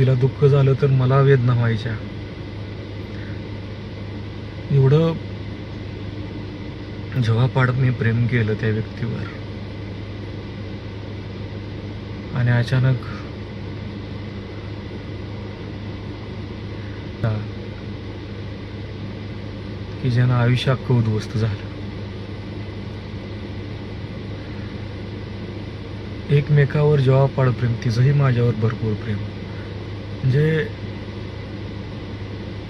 तिला दुःख झालं तर मला वेदना व्हायच्या. एवढं जीवापाड मी प्रेम केलं त्या व्यक्तीवर, आणि अचानक की ज्यानं आयुष्य अख्खं उद्ध्वस्त झालं. एकमेकावर जीवापाड प्रेम, तिचंही माझ्यावर भरपूर प्रेम. म्हणजे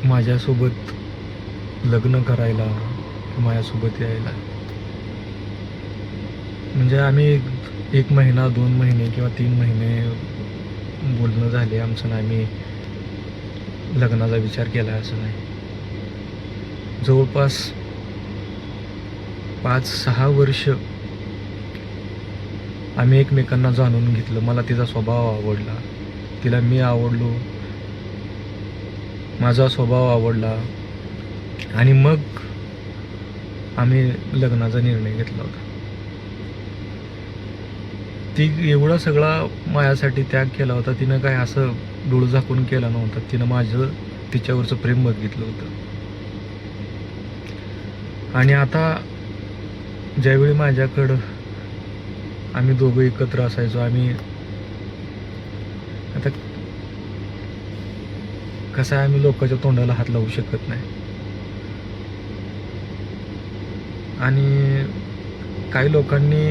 माझ्यासोबत लग्न करायला, माझ्यासोबत यायला, म्हणजे आम्ही एक महिना, 2 महिने किंवा 3 महिने बोलणं झाले आमचं, ना आम्ही लग्नाचा विचार केला असं नाही. जवळपास 5-6 वर्ष आम्ही एकमेकांना जाणून घेतलं. मला तिचा स्वभाव आवडला, तिला मी आवडलो, माझा स्वभाव आवडला, आणि मग आम्ही लग्नाचा निर्णय घेतला होता. ती एवढा सगळा माझ्यासाठी त्याग केला होता. तिनं काय असं डोळं झाकून केलं नव्हतं. तिनं माझं तिच्यावरचं प्रेम बघितलं होतं. आणि आता ज्यावेळी माझ्याकडं आम्ही दोघं एकत्र असायचो, आम्ही आता कसं आहे, आम्ही लोकांच्या तोंडाला हात लावू शकत नाही. आणि काही लोकांनी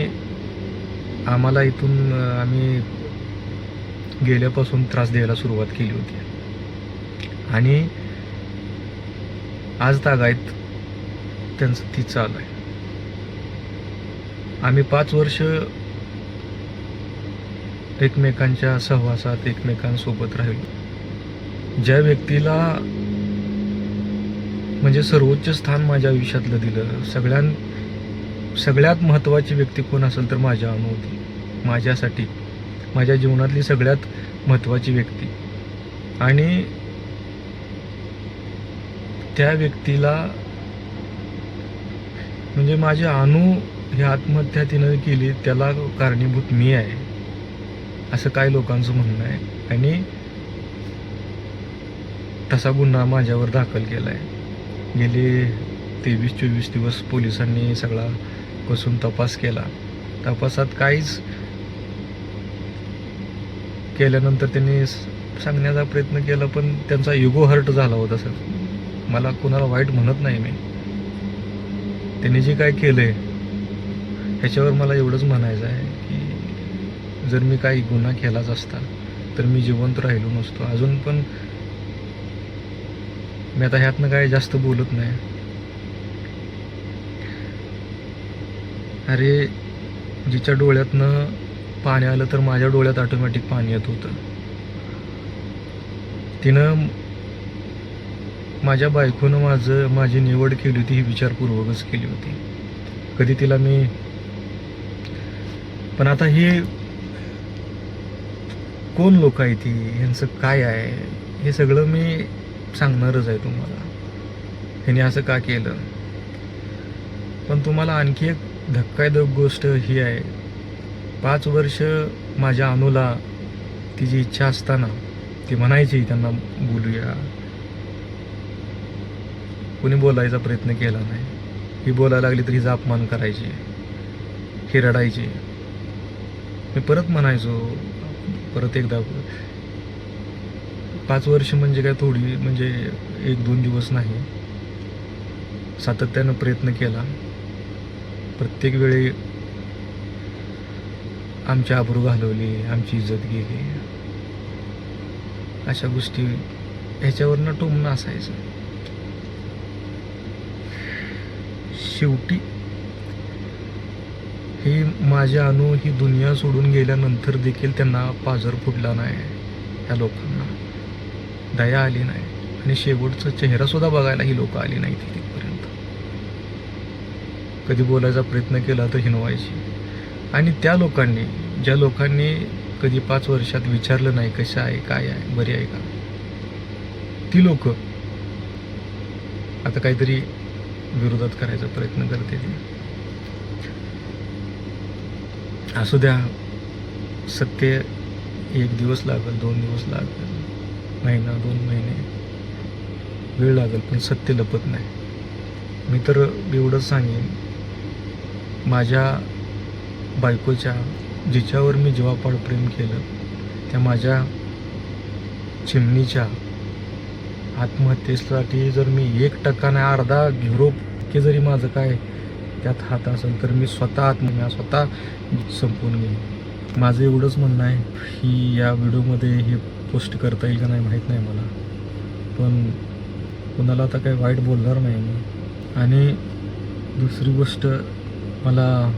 आम्हाला इथून आम्ही गेल्यापासून त्रास द्यायला सुरुवात केली होती, आणि आज तागायत त्यांचं ती चालू आहे. आम्ही 5 वर्ष एकमेकांच्या सहवासात एकमेकांसोबत राहिलो. ज्या व्यक्तीला म्हणजे सर्वोच्च स्थान माझ्या आयुष्यातलं दिलं, सगळ्यात महत्त्वाची व्यक्ती कोण असेल तर माझ्या अनु होती. माझ्यासाठी माझ्या जीवनातली सगळ्यात महत्त्वाची व्यक्ती. आणि त्या व्यक्तीला म्हणजे माझी अनु ही आत्महत्या तिनं केली, त्याला कारणीभूत मी आहे असं काही लोकांचं म्हणणं आहे. आणि तसा गुन्हा माझ्यावर दाखल केला आहे. गेले 23-24 दिवस पोलिसांनी सगळा कसून तपास केला. तपासात काहीच केल्यानंतर त्यांनी सांगण्याचा प्रयत्न केला, पण त्यांचा इगो हर्ट झाला होता सर. मला कुणाला वाईट म्हणत नाही मी. त्यांनी जे काय केलं आहे ह्याच्यावर मला एवढंच म्हणायचं आहे की जर मी काही गुन्हा केलाच असता तर मी जिवंत राहिलो नसतो. अजून पण मी आता ह्यातनं काय जास्त बोलत नाही. अरे, जिच्या डोळ्यातनं पाणी आलं तर माझ्या डोळ्यात ऑटोमॅटिक पाणी येत होतं. तिनं माझ्या बायकोनं माझी निवड केली होती, ही विचारपूर्वकच केली होती. कधी तिला मी, पण आता ही कोण लोक आहे, ती ह्यांचं काय आहे हे सगळं मी सांगणारच आहे तुम्हाला, ह्याने असं का केलं. पण तुम्हाला आणखी एक धक्कादायक गोष्ट ही आहे, 5 वर्ष माझ्या अनुला तिची इच्छा असताना ती म्हणायची त्यांना बोलूया, कोणी बोलायचा प्रयत्न केला नाही. ही बोलायला लागली तर हिचा अपमान करायची, ही रडायची. मी परत म्हणायचो, परत एकदा. 5 वर्ष म्हणजे काय थोडी, म्हणजे 1-2 दिवस नाही. सातत्यानं प्रयत्न केला. प्रत्येक वेळी आमची आबरू घालवली, आमची इज्जत गेली. अशा गोष्टी ह्याच्यावरनं टोमणं असायचं. शेवटी ही माझ्या अनु ही दुनिया सोडून गेल्यानंतर देखील त्यांना पाझर फुटला नाही, ह्या लोकांना दया आली नाही, आणि शेवटचा चेहरासुद्धा बघायला ही लोक आली नाही तिथपर्यंत. कधी बोलायचा प्रयत्न केला तर हिनवायची. आणि त्या लोकांनी, ज्या लोकांनी कधी 5 वर्षात विचारलं नाही कसं आहे, काय आहे, बरी आहे का, ती लोक आता काहीतरी विरोधात करायचा प्रयत्न करते. ती असू द्या, सत्य 1 दिवस लागेल, 2 दिवस लागेल, महिना 2 महिने वेळ लागेल, पण सत्य लपत नाही. मी तर एवढंच सांगेन, माझ्या बायकोच्या, जिच्यावर मी जीवापाड प्रेम केलं, त्या माझ्या चिमणीच्या आत्महत्येसाठी जर मी 1% नाही, अर्धा 0% जरी माझं काय त्यात हात असेल, तर मी स्वतः स्वतः संपवून घेईन. माझं एवढंच म्हणणं आहे की या व्हिडिओमध्ये हे पोस्ट करता येईल का नाही माहीत नाही मला, पण कुणाला आता काही वाईट बोलणार नाही मी. आणि दुसरी गोष्ट, मला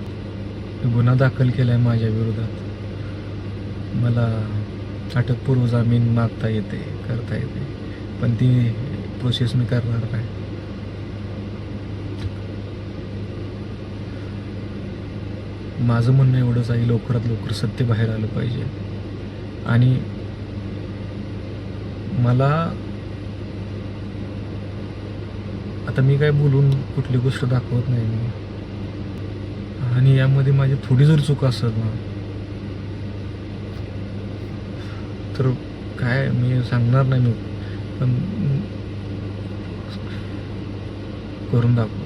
गुन्हा दाखल केला आहे माझ्या विरोधात. मला अटकपूर्व जामीन मागता येते, करता येते, पण ती प्रोसेस मी करणार नाही. माझं म्हणणं एवढंच आहे, लवकरात लवकर सत्य बाहेर आलं पाहिजे. आणि मला आता मी काय बोलून कुठली गोष्ट दाखवत नाही मी, आणि यामध्ये माझी थोडी जर चूक असेल ना, तर काय मी सांगणार नाही मी, पण करून दाखव.